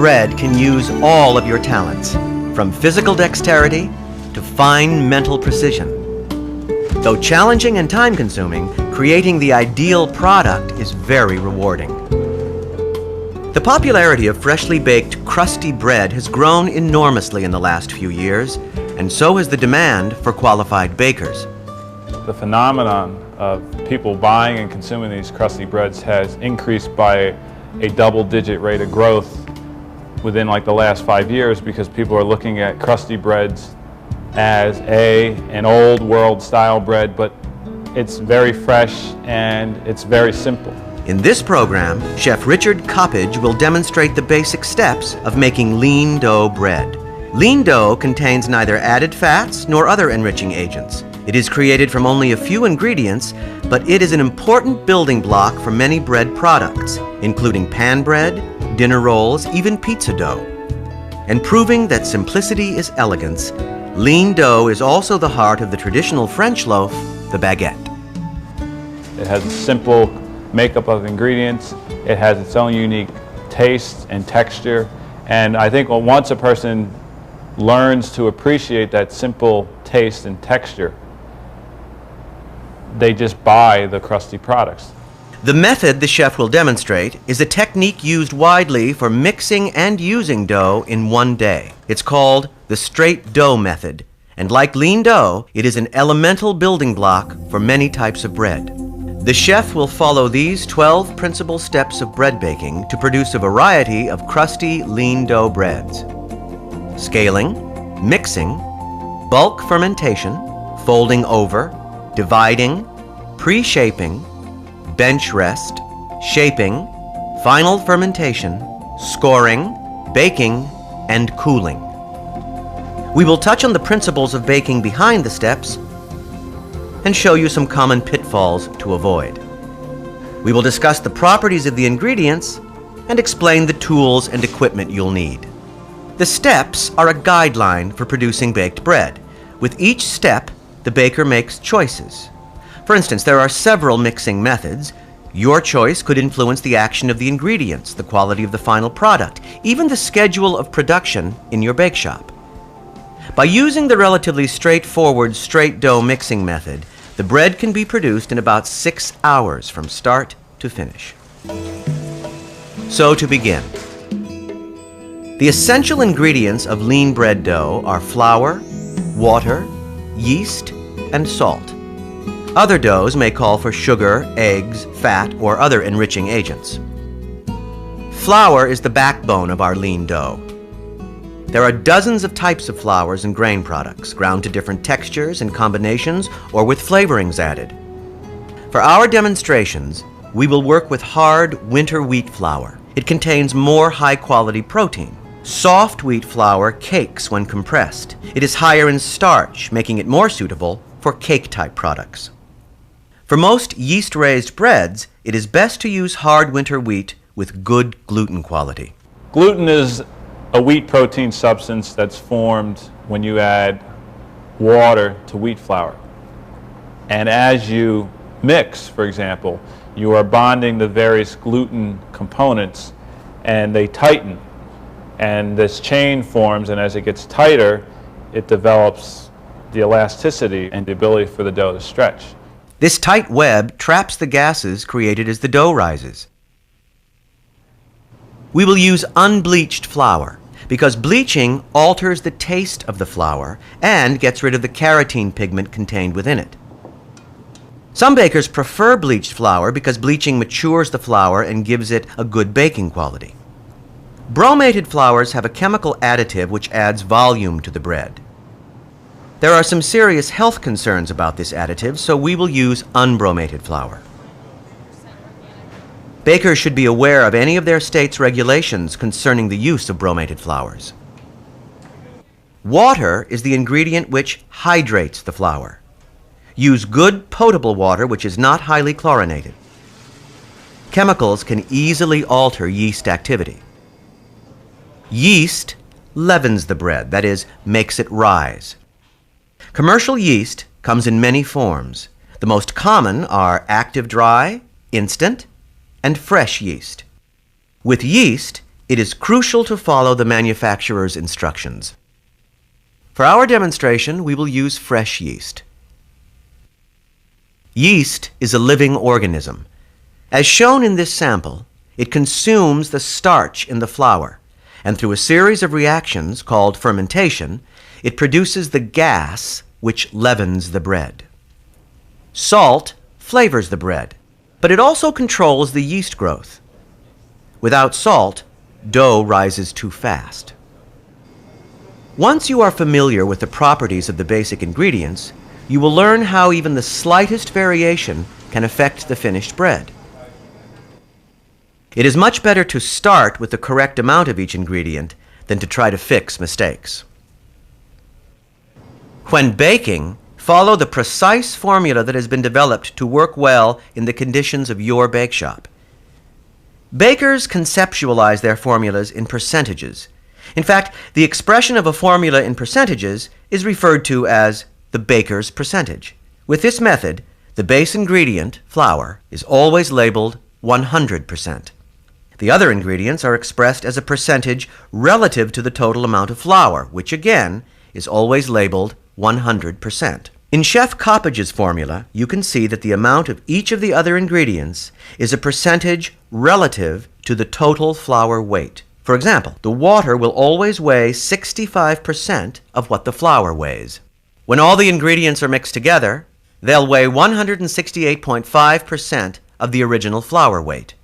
bread can use all of your talents, from physical dexterity to fine mental precision. Though challenging and time-consuming, creating the ideal product is very rewarding. The popularity of freshly baked, crusty bread has grown enormously in the last few years, and so has the demand for qualified bakers. The phenomenon of people buying and consuming these crusty breads has increased by a double-digit rate of growth within like the last 5 years, because people are looking at crusty breads as an old world style bread, but it's very fresh and it's very simple. In this program, Chef Richard Coppage will demonstrate the basic steps of making lean dough bread. Lean dough contains neither added fats nor other enriching agents. It is created from only a few ingredients, but it is an important building block for many bread products, including pan bread, dinner rolls, even pizza dough. And proving that simplicity is elegance, lean dough is also the heart of the traditional French loaf, the baguette. It has a simple makeup of ingredients. It has its own unique taste and texture. And I think once a person learns to appreciate that simple taste and texture, they just buy the crusty products. The method the chef will demonstrate is a technique used widely for mixing and using dough in one day. It's called the straight dough method, and like lean dough, it is an elemental building block for many types of bread. The chef will follow these 12 principal steps of bread baking to produce a variety of crusty lean dough breads: scaling, mixing, bulk fermentation, folding over, dividing, pre-shaping, bench rest, shaping, final fermentation, scoring, baking, and cooling. We will touch on the principles of baking behind the steps and show you some common pitfalls to avoid. We will discuss the properties of the ingredients and explain the tools and equipment you'll need. The steps are a guideline for producing baked bread. With each step, the baker makes choices. For instance, there are several mixing methods. Your choice could influence the action of the ingredients, the quality of the final product, even the schedule of production in your bake shop. By using the relatively straightforward straight dough mixing method, the bread can be produced in about 6 hours from start to finish. So to begin, the essential ingredients of lean bread dough are flour, water, yeast, and salt. Other doughs may call for sugar, eggs, fat, or other enriching agents. Flour is the backbone of our lean dough. There are dozens of types of flours and grain products, ground to different textures and combinations, or with flavorings added. For our demonstrations, we will work with hard winter wheat flour. It contains more high-quality protein. Soft wheat flour cakes when compressed. It is higher in starch, making it more suitable for cake-type products. For most yeast-raised breads, it is best to use hard winter wheat with good gluten quality. Gluten is a wheat protein substance that's formed when you add water to wheat flour. And as you mix, for example, you are bonding the various gluten components and they tighten. And this chain forms, and as it gets tighter, it develops the elasticity and the ability for the dough to stretch. This tight web traps the gases created as the dough rises. We will use unbleached flour because bleaching alters the taste of the flour and gets rid of the carotene pigment contained within it. Some bakers prefer bleached flour because bleaching matures the flour and gives it a good baking quality. Bromated flours have a chemical additive which adds volume to the bread. There are some serious health concerns about this additive, so we will use unbromated flour. Bakers should be aware of any of their state's regulations concerning the use of bromated flours. Water is the ingredient which hydrates the flour. Use good potable water which is not highly chlorinated. Chemicals can easily alter yeast activity. Yeast leavens the bread, that is, makes it rise. Commercial yeast comes in many forms. The most common are active dry, instant, and fresh yeast. With yeast, it is crucial to follow the manufacturer's instructions. For our demonstration, we will use fresh yeast. Yeast is a living organism. As shown in this sample, it consumes the starch in the flour, and through a series of reactions called fermentation, it produces the gas which leavens the bread. Salt flavors the bread, but it also controls the yeast growth. Without salt, dough rises too fast. Once you are familiar with the properties of the basic ingredients, you will learn how even the slightest variation can affect the finished bread. It is much better to start with the correct amount of each ingredient than to try to fix mistakes. When baking, follow the precise formula that has been developed to work well in the conditions of your bake shop. Bakers conceptualize their formulas in percentages. In fact, the expression of a formula in percentages is referred to as the baker's percentage. With this method, the base ingredient, flour, is always labeled 100%. The other ingredients are expressed as a percentage relative to the total amount of flour, which again is always labeled 100%. In Chef Coppage's formula, you can see that the amount of each of the other ingredients is a percentage relative to the total flour weight. For example, the water will always weigh 65% of what the flour weighs. When all the ingredients are mixed together, they'll weigh 168.5% of the original flour weight.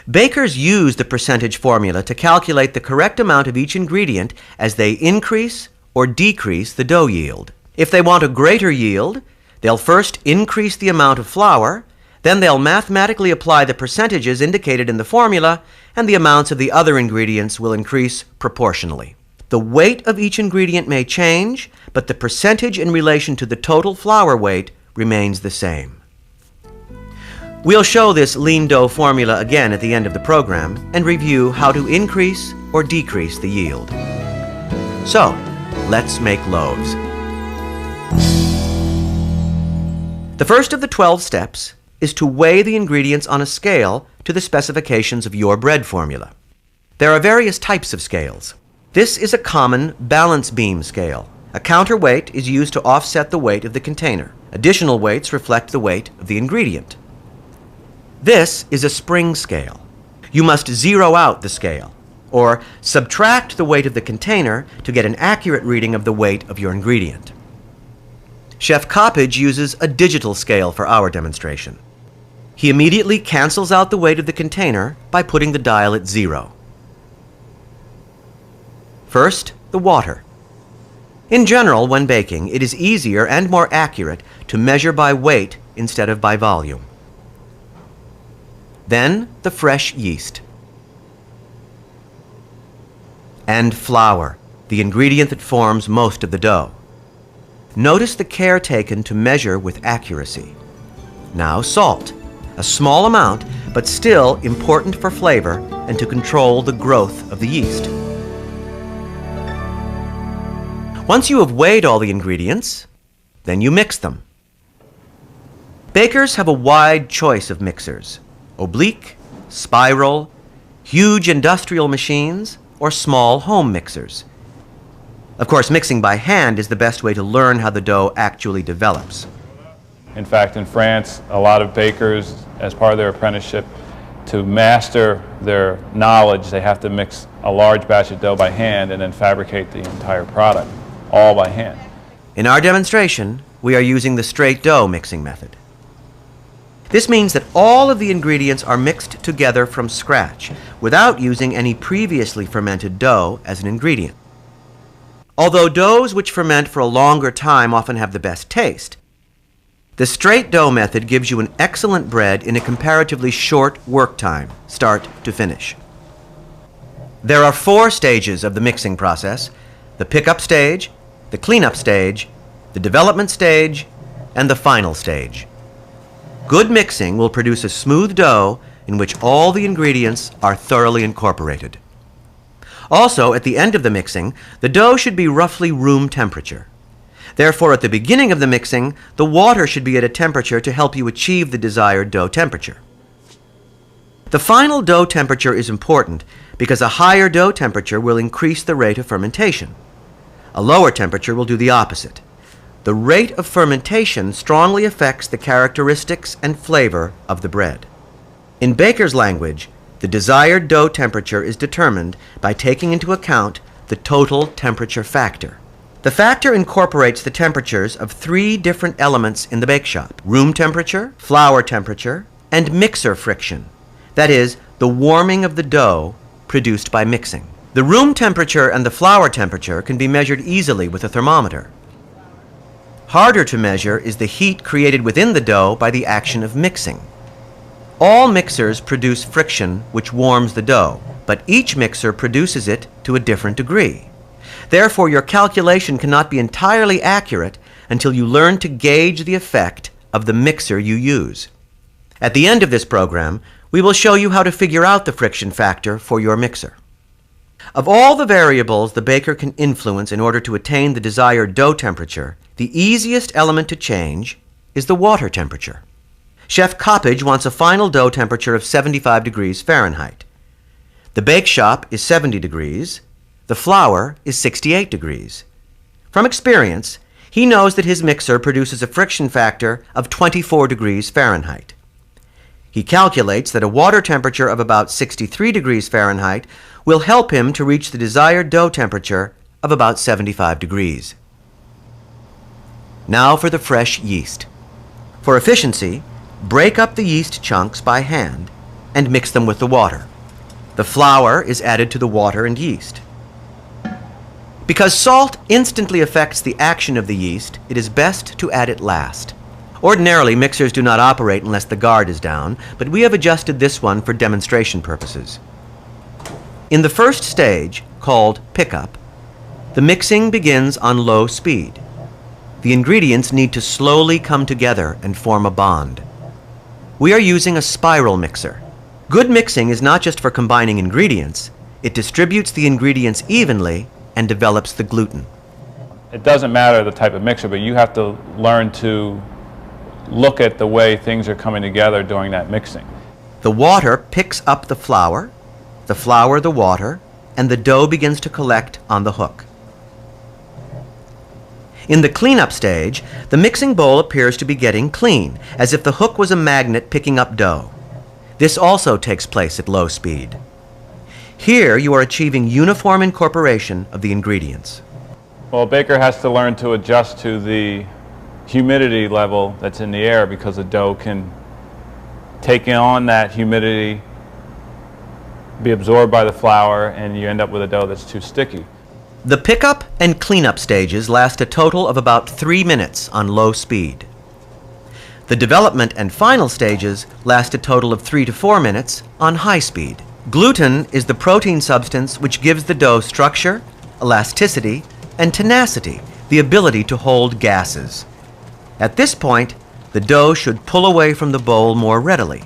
Bakers use the percentage formula to calculate the correct amount of each ingredient as they increase or decrease the dough yield. If they want a greater yield, they'll first increase the amount of flour, then they'll mathematically apply the percentages indicated in the formula, and the amounts of the other ingredients will increase proportionally. The weight of each ingredient may change, but the percentage in relation to the total flour weight remains the same. We'll show this lean dough formula again at the end of the program and review how to increase or decrease the yield. So, let's make loaves. The first of the 12 steps is to weigh the ingredients on a scale to the specifications of your bread formula. There are various types of scales. This is a common balance beam scale. A counterweight is used to offset the weight of the container. Additional weights reflect the weight of the ingredient. This is a spring scale. You must zero out the scale, or subtract the weight of the container to get an accurate reading of the weight of your ingredient. Chef Coppage uses a digital scale for our demonstration. He immediately cancels out the weight of the container by putting the dial at 0. First, the water. In general, when baking, it is easier and more accurate to measure by weight instead of by volume. Then, the fresh yeast. And flour, the ingredient that forms most of the dough. Notice the care taken to measure with accuracy. Now salt, a small amount, but still important for flavor and to control the growth of the yeast. Once you have weighed all the ingredients, then you mix them. Bakers have a wide choice of mixers: oblique, spiral, huge industrial machines, or small home mixers. Of course, mixing by hand is the best way to learn how the dough actually develops. In fact, in France, a lot of bakers, as part of their apprenticeship, to master their knowledge, they have to mix a large batch of dough by hand and then fabricate the entire product, all by hand. In our demonstration, we are using the straight dough mixing method. This means that all of the ingredients are mixed together from scratch, without using any previously fermented dough as an ingredient. Although doughs which ferment for a longer time often have the best taste, the straight dough method gives you an excellent bread in a comparatively short work time, start to finish. There are 4 stages of the mixing process: the pickup stage, the cleanup stage, the development stage, and the final stage. Good mixing will produce a smooth dough in which all the ingredients are thoroughly incorporated. Also, at the end of the mixing, the dough should be roughly room temperature. Therefore, at the beginning of the mixing, the water should be at a temperature to help you achieve the desired dough temperature. The final dough temperature is important because a higher dough temperature will increase the rate of fermentation. A lower temperature will do the opposite. The rate of fermentation strongly affects the characteristics and flavor of the bread. In baker's language, the desired dough temperature is determined by taking into account the total temperature factor. The factor incorporates the temperatures of 3 different elements in the bake shop: room temperature, flour temperature, and mixer friction. That is, the warming of the dough produced by mixing. The room temperature and the flour temperature can be measured easily with a thermometer. Harder to measure is the heat created within the dough by the action of mixing. All mixers produce friction which warms the dough, but each mixer produces it to a different degree. Therefore, your calculation cannot be entirely accurate until you learn to gauge the effect of the mixer you use. At the end of this program, we will show you how to figure out the friction factor for your mixer. Of all the variables the baker can influence in order to attain the desired dough temperature, the easiest element to change is the water temperature. Chef Coppage wants a final dough temperature of 75 degrees Fahrenheit. The bake shop is 70 degrees. The flour is 68 degrees. From experience, he knows that his mixer produces a friction factor of 24 degrees Fahrenheit. He calculates that a water temperature of about 63 degrees Fahrenheit will help him to reach the desired dough temperature of about 75 degrees. Now for the fresh yeast. For efficiency, break up the yeast chunks by hand and mix them with the water. The flour is added to the water and yeast. Because salt instantly affects the action of the yeast, it is best to add it last. Ordinarily, mixers do not operate unless the guard is down, but we have adjusted this one for demonstration purposes. In the first stage, called pickup, the mixing begins on low speed. The ingredients need to slowly come together and form a bond. We are using a spiral mixer. Good mixing is not just for combining ingredients, it distributes the ingredients evenly and develops the gluten. It doesn't matter the type of mixer, but you have to learn to look at the way things are coming together during that mixing. The water picks up the flour the water, and the dough begins to collect on the hook. In the cleanup stage, the mixing bowl appears to be getting clean, as if the hook was a magnet picking up dough. This also takes place at low speed. Here you are achieving uniform incorporation of the ingredients. Well, a baker has to learn to adjust to the humidity level that's in the air, because the dough can take on that humidity, be absorbed by the flour, and you end up with a dough that's too sticky. The pickup and cleanup stages last a total of about 3 minutes on low speed. The development and final stages last a total of 3 to 4 minutes on high speed. Gluten is the protein substance which gives the dough structure, elasticity, and tenacity, the ability to hold gases. At this point, the dough should pull away from the bowl more readily.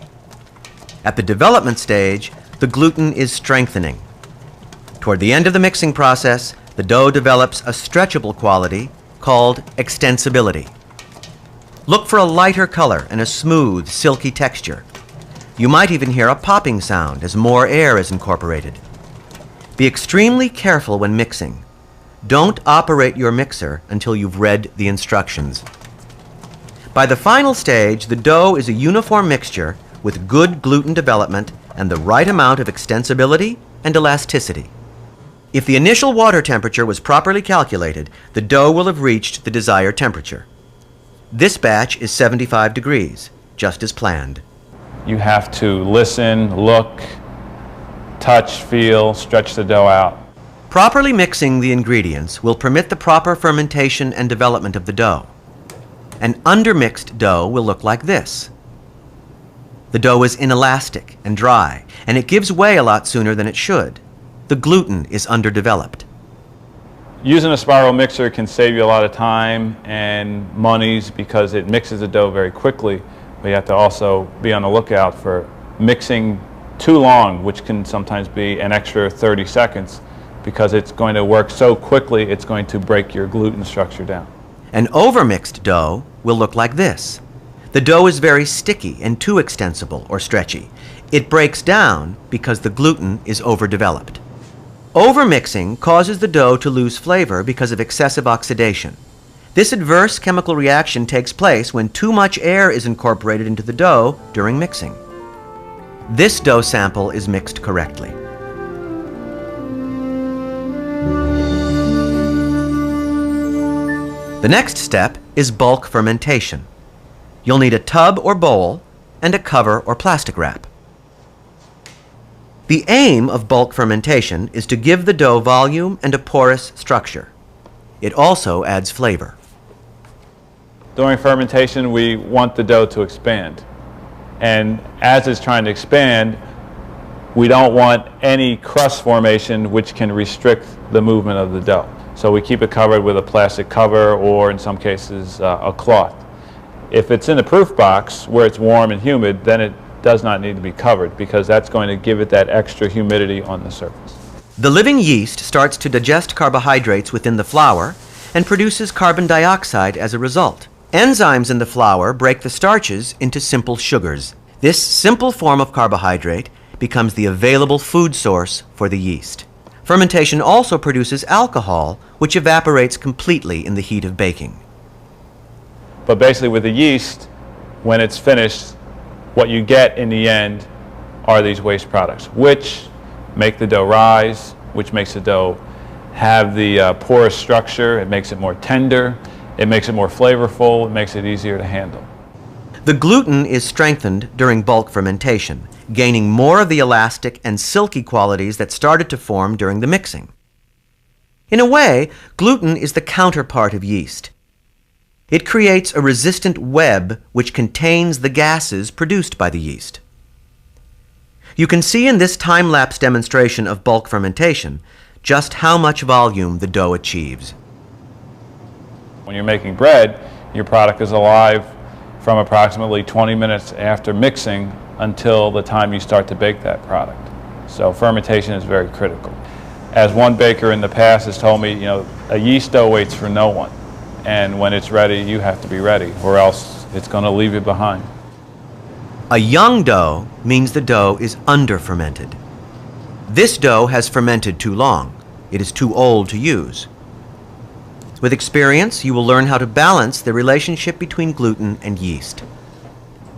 At the development stage, the gluten is strengthening. Toward the end of the mixing process, the dough develops a stretchable quality called extensibility. Look for a lighter color and a smooth, silky texture. You might even hear a popping sound as more air is incorporated. Be extremely careful when mixing. Don't operate your mixer until you've read the instructions. By the final stage, the dough is a uniform mixture with good gluten development and the right amount of extensibility and elasticity. If the initial water temperature was properly calculated, the dough will have reached the desired temperature. This batch is 75 degrees, just as planned. You have to listen, look, touch, feel, stretch the dough out. Properly mixing the ingredients will permit the proper fermentation and development of the dough. An undermixed dough will look like this. The dough is inelastic and dry, and it gives way a lot sooner than it should. The gluten is underdeveloped. Using a spiral mixer can save you a lot of time and monies because it mixes the dough very quickly, but you have to also be on the lookout for mixing too long, which can sometimes be an extra 30 seconds, because it's going to work so quickly it's going to break your gluten structure down. An overmixed dough will look like this. The dough is very sticky and too extensible or stretchy. It breaks down because the gluten is overdeveloped. Overmixing causes the dough to lose flavor because of excessive oxidation. This adverse chemical reaction takes place when too much air is incorporated into the dough during mixing. This dough sample is mixed correctly. The next step is bulk fermentation. You'll need a tub or bowl and a cover or plastic wrap. The aim of bulk fermentation is to give the dough volume and a porous structure. It also adds flavor. During fermentation, we want the dough to expand. And as it's trying to expand, we don't want any crust formation which can restrict the movement of the dough. So we keep it covered with a plastic cover or, in some cases, a cloth. If it's in a proof box where it's warm and humid, then it does not need to be covered because that's going to give it that extra humidity on the surface. The living yeast starts to digest carbohydrates within the flour and produces carbon dioxide as a result. Enzymes in the flour break the starches into simple sugars. This simple form of carbohydrate becomes the available food source for the yeast. Fermentation also produces alcohol, which evaporates completely in the heat of baking. But basically with the yeast, when it's finished, what you get in the end are these waste products, which make the dough rise, which makes the dough have the porous structure. It makes it more tender. It makes it more flavorful. It makes it easier to handle. The gluten is strengthened during bulk fermentation, gaining more of the elastic and silky qualities that started to form during the mixing. In a way, gluten is the counterpart of yeast. It creates a resistant web which contains the gases produced by the yeast. You can see in this time-lapse demonstration of bulk fermentation just how much volume the dough achieves. When you're making bread, your product is alive from approximately 20 minutes after mixing until the time you start to bake that product. So fermentation is very critical. As one baker in the past has told me, a yeast dough waits for no one. And when it's ready, you have to be ready, or else it's going to leave you behind. A young dough means the dough is under-fermented. This dough has fermented too long. It is too old to use. With experience, you will learn how to balance the relationship between gluten and yeast.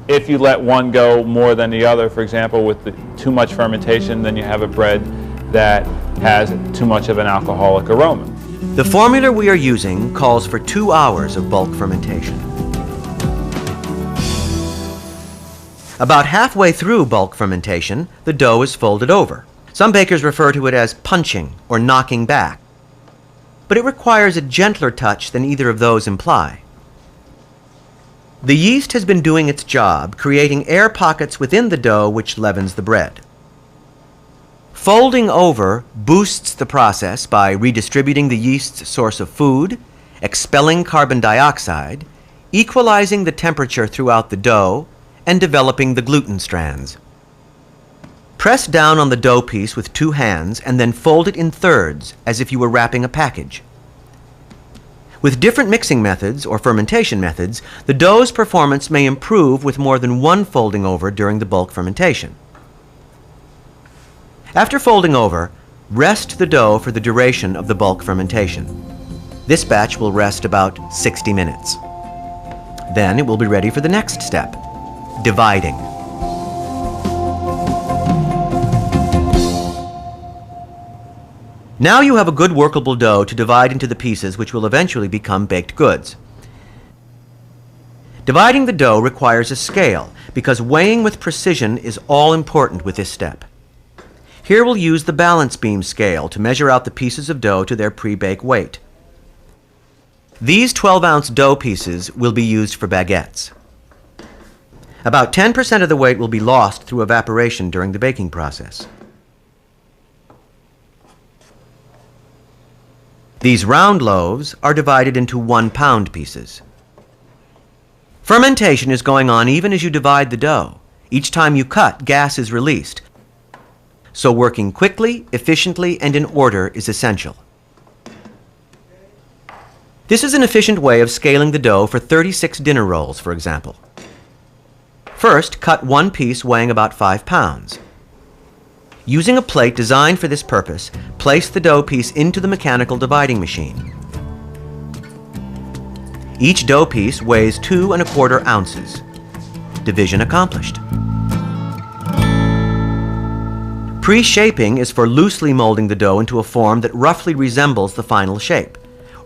If you let one go more than the other, for example, with too much fermentation, then you have a bread that has too much of an alcoholic aroma. The formula we are using calls for 2 hours of bulk fermentation. About halfway through bulk fermentation, the dough is folded over. Some bakers refer to it as punching or knocking back, but it requires a gentler touch than either of those imply. The yeast has been doing its job, creating air pockets within the dough which leavens the bread. Folding over boosts the process by redistributing the yeast's source of food, expelling carbon dioxide, equalizing the temperature throughout the dough, and developing the gluten strands. Press down on the dough piece with 2 hands and then fold it in thirds as if you were wrapping a package. With different mixing methods or fermentation methods, the dough's performance may improve with more than one folding over during the bulk fermentation. After folding over, rest the dough for the duration of the bulk fermentation. This batch will rest about 60 minutes. Then it will be ready for the next step, dividing. Now you have a good workable dough to divide into the pieces which will eventually become baked goods. Dividing the dough requires a scale because weighing with precision is all important with this step. Here we'll use the balance beam scale to measure out the pieces of dough to their pre-bake weight. These 12-ounce dough pieces will be used for baguettes. About 10% of the weight will be lost through evaporation during the baking process. These round loaves are divided into 1-pound pieces. Fermentation is going on even as you divide the dough. Each time you cut, gas is released. So working quickly, efficiently, and in order is essential. This is an efficient way of scaling the dough for 36 dinner rolls, for example. First, cut one piece weighing about 5 pounds. Using a plate designed for this purpose, place the dough piece into the mechanical dividing machine. Each dough piece weighs 2 1/4 ounces. Division accomplished. Pre-shaping is for loosely molding the dough into a form that roughly resembles the final shape.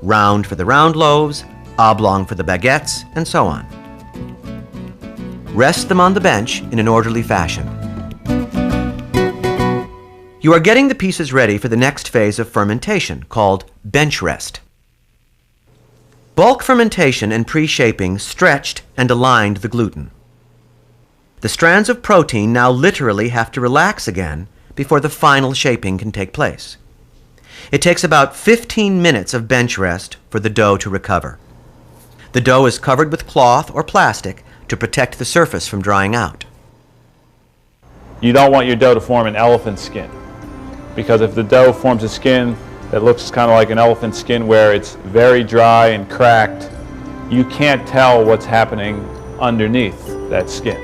Round for the round loaves, oblong for the baguettes, and so on. Rest them on the bench in an orderly fashion. You are getting the pieces ready for the next phase of fermentation, called bench rest. Bulk fermentation and pre-shaping stretched and aligned the gluten. The strands of protein now literally have to relax again before the final shaping can take place. It takes about 15 minutes of bench rest for the dough to recover. The dough is covered with cloth or plastic to protect the surface from drying out. You don't want your dough to form an elephant skin, because if the dough forms a skin that looks kind of like an elephant skin where it's very dry and cracked, you can't tell what's happening underneath that skin.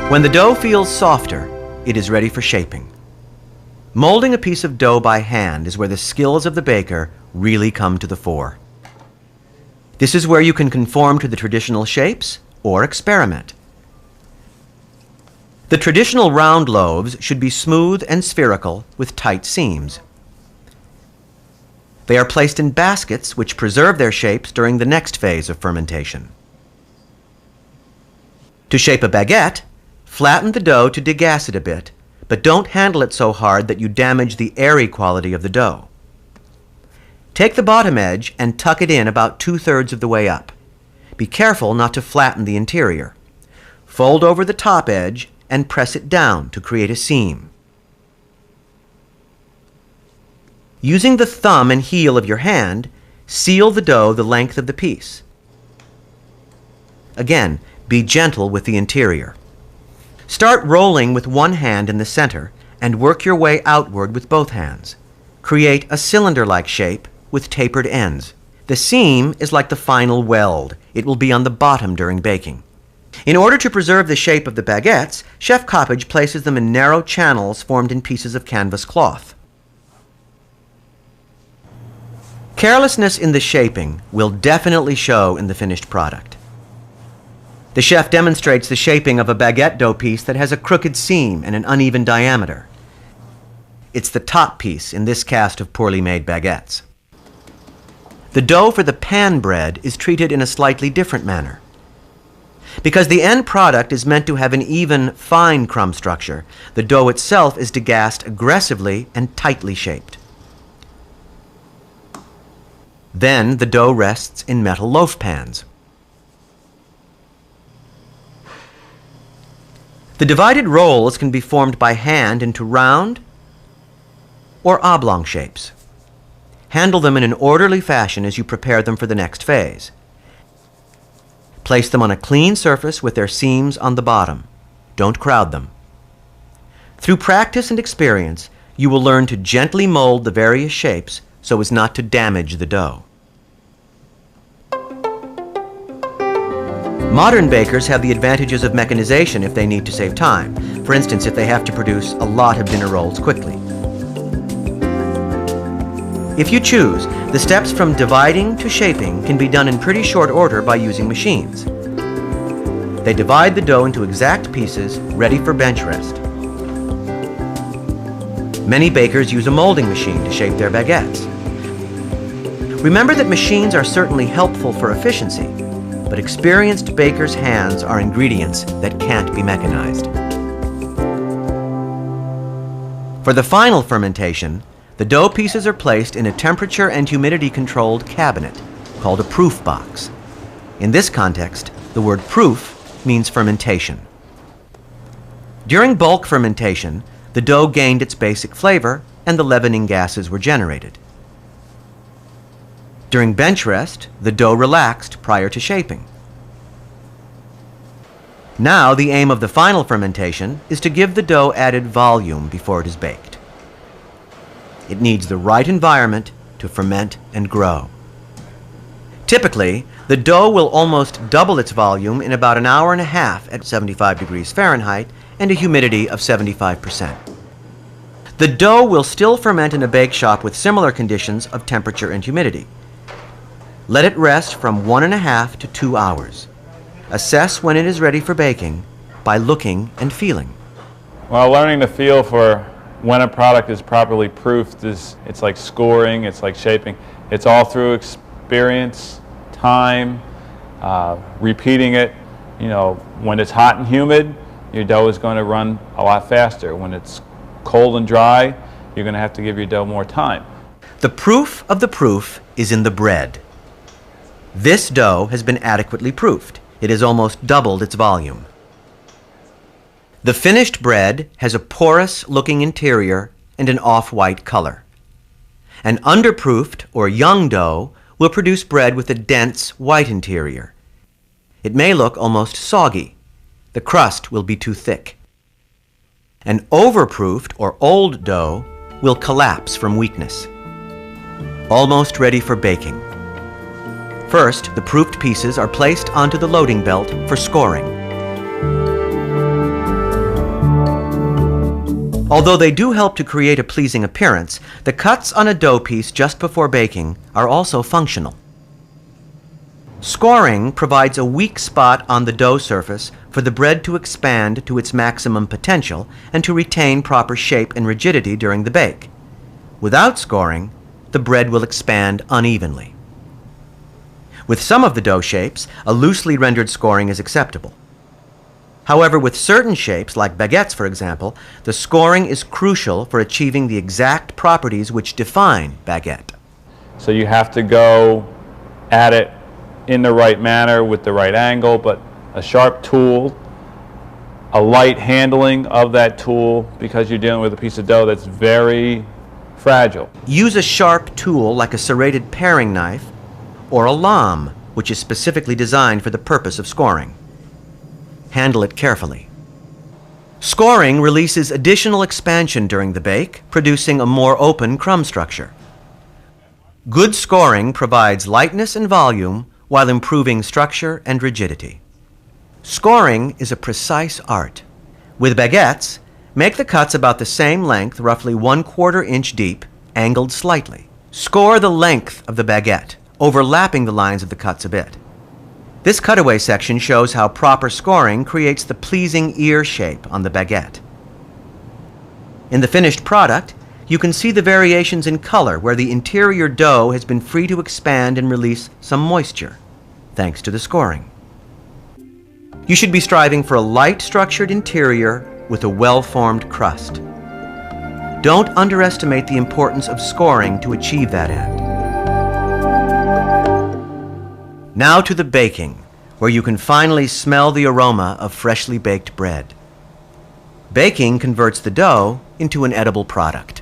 When the dough feels softer, it is ready for shaping. Molding a piece of dough by hand is where the skills of the baker really come to the fore. This is where you can conform to the traditional shapes or experiment. The traditional round loaves should be smooth and spherical with tight seams. They are placed in baskets which preserve their shapes during the next phase of fermentation. To shape a baguette, flatten the dough to degas it a bit, but don't handle it so hard that you damage the airy quality of the dough. Take the bottom edge and tuck it in about 2/3 of the way up. Be careful not to flatten the interior. Fold over the top edge and press it down to create a seam. Using the thumb and heel of your hand, seal the dough the length of the piece. Again, be gentle with the interior. Start rolling with one hand in the center and work your way outward with both hands. Create a cylinder-like shape with tapered ends. The seam is like the final weld. It will be on the bottom during baking. In order to preserve the shape of the baguettes, Chef Coppage places them in narrow channels formed in pieces of canvas cloth. Carelessness in the shaping will definitely show in the finished product. The chef demonstrates the shaping of a baguette dough piece that has a crooked seam and an uneven diameter. It's the top piece in this cast of poorly made baguettes. The dough for the pan bread is treated in a slightly different manner. Because the end product is meant to have an even, fine crumb structure, the dough itself is degassed aggressively and tightly shaped. Then the dough rests in metal loaf pans. The divided rolls can be formed by hand into round or oblong shapes. Handle them in an orderly fashion as you prepare them for the next phase. Place them on a clean surface with their seams on the bottom. Don't crowd them. Through practice and experience, you will learn to gently mold the various shapes so as not to damage the dough. Modern bakers have the advantages of mechanization if they need to save time. For instance, if they have to produce a lot of dinner rolls quickly. If you choose, the steps from dividing to shaping can be done in pretty short order by using machines. They divide the dough into exact pieces ready for bench rest. Many bakers use a molding machine to shape their baguettes. Remember that machines are certainly helpful for efficiency, but experienced bakers' hands are ingredients that can't be mechanized. For the final fermentation, the dough pieces are placed in a temperature and humidity controlled cabinet called a proof box. In this context, the word proof means fermentation. During bulk fermentation, the dough gained its basic flavor and the leavening gases were generated. During bench rest, the dough relaxed prior to shaping. Now, the aim of the final fermentation is to give the dough added volume before it is baked. It needs the right environment to ferment and grow. Typically, The dough will almost double its volume in about an hour and a half at 75 degrees Fahrenheit and a humidity of 75%. The dough will still ferment in a bake shop with similar conditions of temperature and humidity. Let it rest from 1.5 to 2 hours. Assess when it is ready for baking by looking and feeling. Well, learning to feel for when a product is properly proofed it's like scoring, it's like shaping. It's all through experience, time, repeating it. You know, when it's hot and humid, your dough is going to run a lot faster. When it's cold and dry, you're going to have to give your dough more time. The proof of the proof is in the bread. This dough has been adequately proofed. It has almost doubled its volume. The finished bread has a porous-looking interior and an off-white color. An underproofed or young dough will produce bread with a dense white interior. It may look almost soggy. The crust will be too thick. An overproofed or old dough will collapse from weakness. Almost ready for baking. First, the proofed pieces are placed onto the loading belt for scoring. Although they do help to create a pleasing appearance, the cuts on a dough piece just before baking are also functional. Scoring provides a weak spot on the dough surface for the bread to expand to its maximum potential and to retain proper shape and rigidity during the bake. Without scoring, the bread will expand unevenly. With some of the dough shapes, a loosely rendered scoring is acceptable. However, with certain shapes, like baguettes for example, the scoring is crucial for achieving the exact properties which define baguette. So you have to go at it in the right manner with the right angle, but a sharp tool, a light handling of that tool, because you're dealing with a piece of dough that's very fragile. Use a sharp tool like a serrated paring knife or a lame, which is specifically designed for the purpose of scoring. Handle it carefully. Scoring releases additional expansion during the bake, producing a more open crumb structure. Good scoring provides lightness and volume while improving structure and rigidity. Scoring is a precise art. With baguettes, make the cuts about the same length, roughly 1/4 inch deep, angled slightly. Score the length of the baguette, overlapping the lines of the cuts a bit. This cutaway section shows how proper scoring creates the pleasing ear shape on the baguette. In the finished product, you can see the variations in color where the interior dough has been free to expand and release some moisture, thanks to the scoring. You should be striving for a light structured interior with a well-formed crust. Don't underestimate the importance of scoring to achieve that end. Now to the baking, where you can finally smell the aroma of freshly baked bread. Baking converts the dough into an edible product.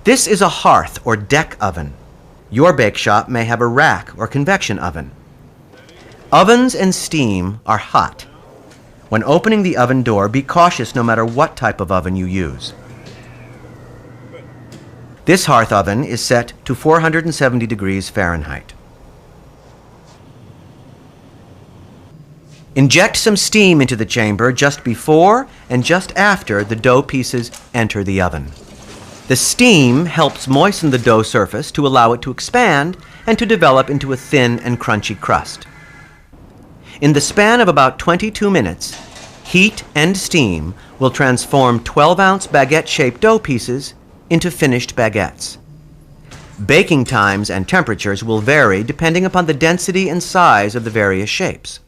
This is a hearth or deck oven. Your bake shop may have a rack or convection oven. Ovens and steam are hot. When opening the oven door, be cautious no matter what type of oven you use. This hearth oven is set to 470 degrees Fahrenheit. Inject some steam into the chamber just before and just after the dough pieces enter the oven. The steam helps moisten the dough surface to allow it to expand and to develop into a thin and crunchy crust. In the span of about 22 minutes, heat and steam will transform 12-ounce baguette-shaped dough pieces into finished baguettes. Baking times and temperatures will vary depending upon the density and size of the various shapes.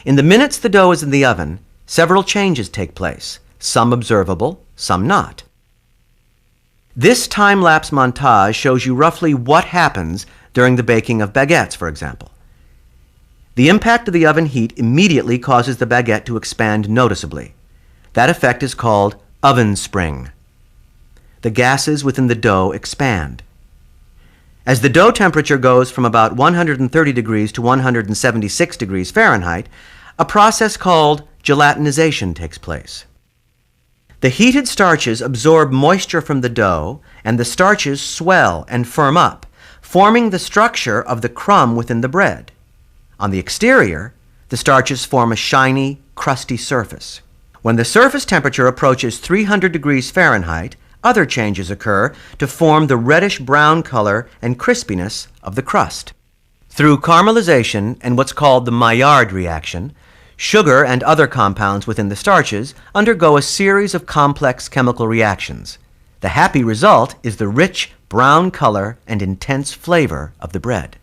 In the minutes the dough is in the oven, several changes take place, some observable, some not. This time-lapse montage shows you roughly what happens during the baking of baguettes, for example. The impact of the oven heat immediately causes the baguette to expand noticeably. That effect is called oven spring. The gases within the dough expand. As the dough temperature goes from about 130 degrees to 176 degrees Fahrenheit, a process called gelatinization takes place. The heated starches absorb moisture from the dough, and the starches swell and firm up, forming the structure of the crumb within the bread. On the exterior, the starches form a shiny, crusty surface. When the surface temperature approaches 300 degrees Fahrenheit, other changes occur to form the reddish-brown color and crispiness of the crust. Through caramelization and what's called the Maillard reaction, sugar and other compounds within the starches undergo a series of complex chemical reactions. The happy result is the rich brown color and intense flavor of the bread.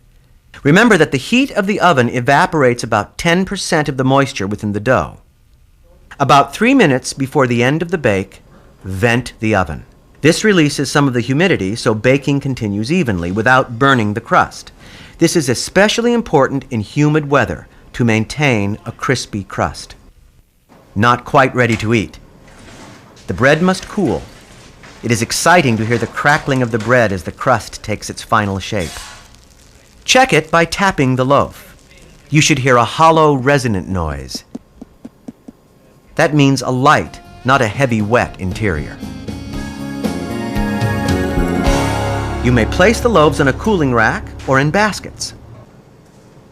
Remember that the heat of the oven evaporates about 10% of the moisture within the dough. About 3 minutes before the end of the bake, vent the oven. This releases some of the humidity so baking continues evenly without burning the crust. This is especially important in humid weather to maintain a crispy crust. Not quite ready to eat. The bread must cool. It is exciting to hear the crackling of the bread as the crust takes its final shape. Check it by tapping the loaf. You should hear a hollow, resonant noise. That means a light, not a heavy, wet interior. You may place the loaves on a cooling rack or in baskets.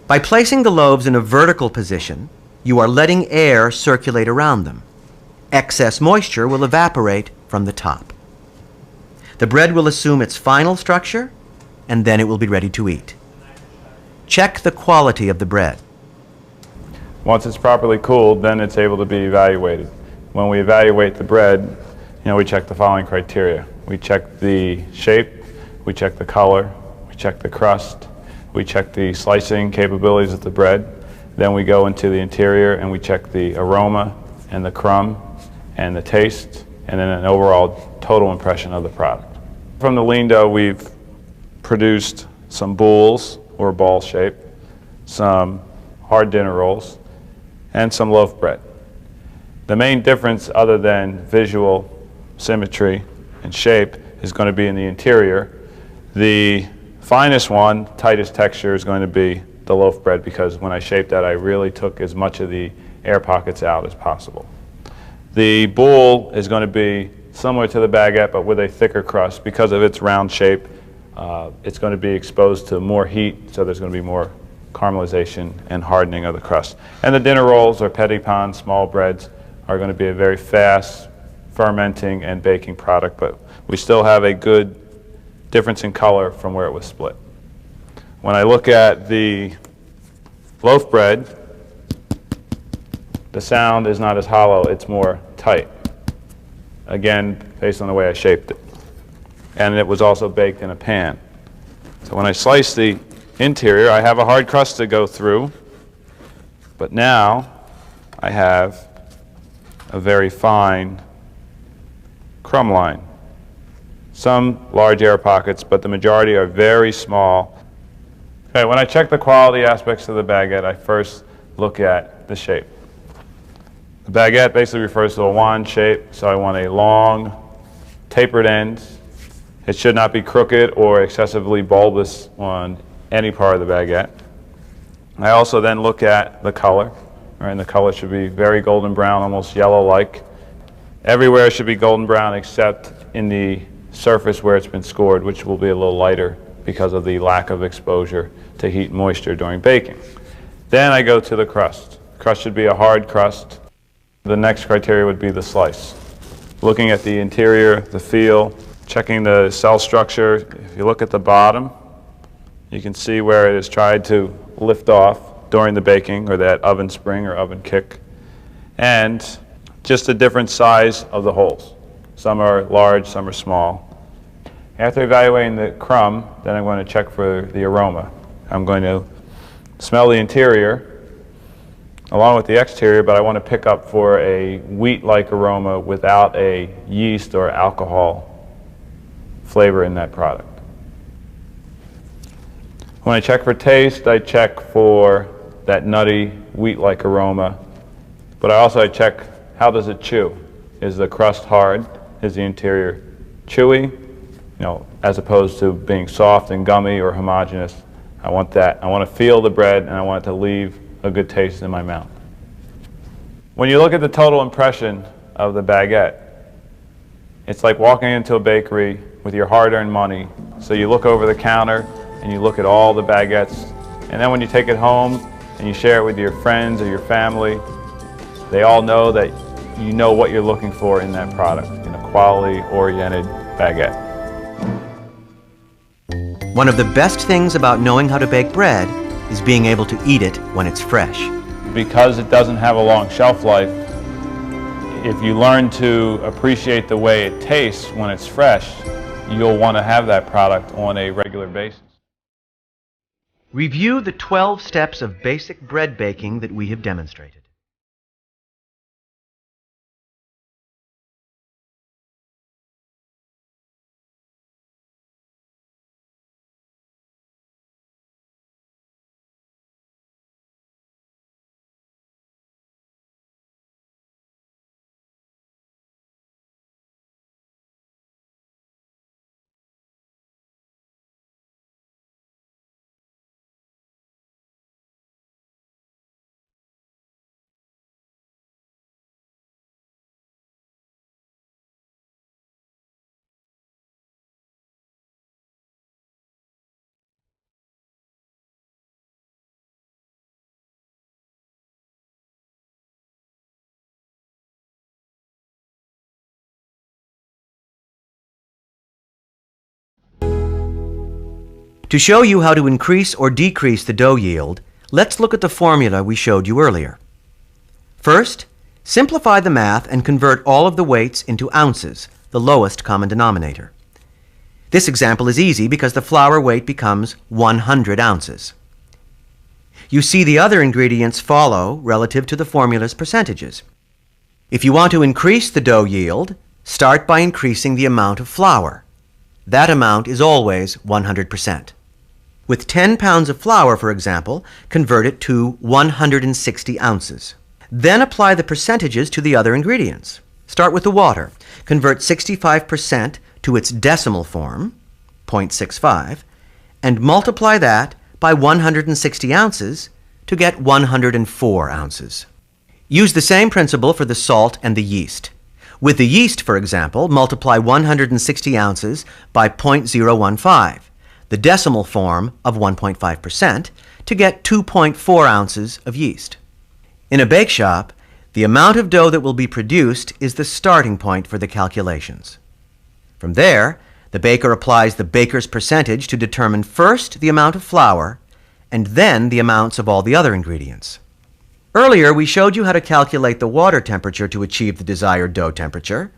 By placing the loaves in a vertical position, you are letting air circulate around them. Excess moisture will evaporate from the top. The bread will assume its final structure, and then it will be ready to eat. Check the quality of the bread. Once it's properly cooled, then it's able to be evaluated. When we evaluate the bread, we check the following criteria. We check the shape, we check the color, we check the crust, we check the slicing capabilities of the bread. Then we go into the interior and we check the aroma and the crumb and the taste, and then an overall total impression of the product. From the lean dough, we've produced some boules or ball shape, some hard dinner rolls, and some loaf bread. The main difference, other than visual symmetry and shape, is going to be in the interior. The finest one, tightest texture, is going to be the loaf bread, because when I shaped that, I really took as much of the air pockets out as possible. The boule is going to be similar to the baguette, but with a thicker crust. Because of its round shape, it's going to be exposed to more heat, so there's going to be more caramelization and hardening of the crust. And the dinner rolls, or petit pain, small breads, are going to be a very fast fermenting and baking product, but we still have a good difference in color from where it was split. When I look at the loaf bread, the sound is not as hollow, it's more tight. Again, based on the way I shaped it. And it was also baked in a pan. So when I slice the interior, I have a hard crust to go through, but now I have a very fine crumb line. Some large air pockets, but the majority are very small. Okay, when I check the quality aspects of the baguette, I first look at the shape. The baguette basically refers to a wand shape, so I want a long, tapered end. It should not be crooked or excessively bulbous on any part of the baguette. I also then look at the color, and the color should be very golden brown, almost yellow-like. Everywhere should be golden brown except in the surface where it's been scored, which will be a little lighter because of the lack of exposure to heat and moisture during baking. Then I go to the crust. The crust should be a hard crust. The next criteria would be the slice. Looking at the interior, the feel, checking the cell structure. If you look at the bottom, you can see where it has tried to lift off during the baking, or that oven spring or oven kick, and just a different size of the holes. Some are large, some are small. After evaluating the crumb, then I'm going to check for the aroma. I'm going to smell the interior along with the exterior, but I want to pick up for a wheat-like aroma without a yeast or alcohol flavor in that product. When I check for taste, I check for that nutty, wheat-like aroma, but I also check how does it chew. Is the crust hard? Is the interior chewy? As opposed to being soft and gummy or homogeneous. I want that. I want to feel the bread, and I want it to leave a good taste in my mouth. When you look at the total impression of the baguette, it's like walking into a bakery with your hard-earned money. So you look over the counter, and you look at all the baguettes, and then when you take it home and you share it with your friends or your family, they all know that you know what you're looking for in that product, in a quality-oriented baguette. One of the best things about knowing how to bake bread is being able to eat it when it's fresh. Because it doesn't have a long shelf life, if you learn to appreciate the way it tastes when it's fresh, you'll want to have that product on a regular basis. Review the 12 steps of basic bread baking that we have demonstrated. To show you how to increase or decrease the dough yield, let's look at the formula we showed you earlier. First, simplify the math and convert all of the weights into ounces, the lowest common denominator. This example is easy because the flour weight becomes 100 ounces. You see the other ingredients follow relative to the formula's percentages. If you want to increase the dough yield, start by increasing the amount of flour. That amount is always 100%. With 10 pounds of flour, for example, convert it to 160 ounces. Then apply the percentages to the other ingredients. Start with the water. Convert 65% to its decimal form, 0.65, and multiply that by 160 ounces to get 104 ounces. Use the same principle for the salt and the yeast. With the yeast, for example, multiply 160 ounces by 0.015, the decimal form of 1.5%, to get 2.4 ounces of yeast. In a bake shop, the amount of dough that will be produced is the starting point for the calculations. From there, the baker applies the baker's percentage to determine first the amount of flour and then the amounts of all the other ingredients. Earlier, we showed you how to calculate the water temperature to achieve the desired dough temperature.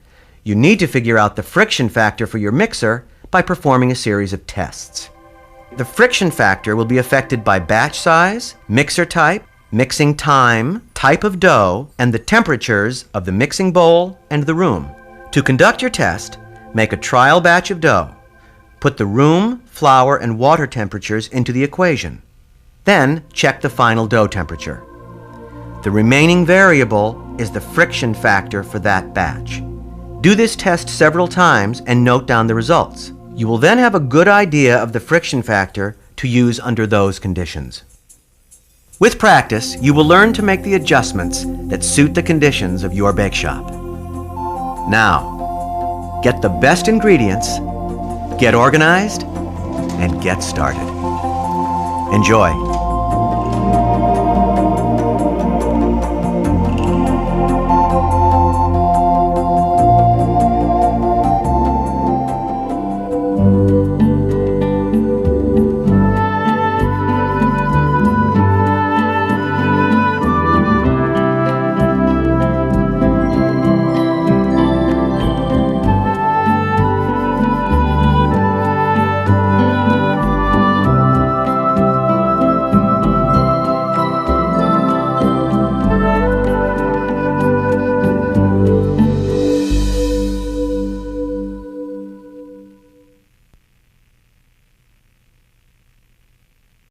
You need to figure out the friction factor for your mixer by performing a series of tests. The friction factor will be affected by batch size, mixer type, mixing time, type of dough, and the temperatures of the mixing bowl and the room. To conduct your test, make a trial batch of dough. Put the room, flour, and water temperatures into the equation. Then check the final dough temperature. The remaining variable is the friction factor for that batch. Do this test several times and note down the results. You will then have a good idea of the friction factor to use under those conditions. With practice, you will learn to make the adjustments that suit the conditions of your bake shop. Now, get the best ingredients, get organized, and get started. Enjoy.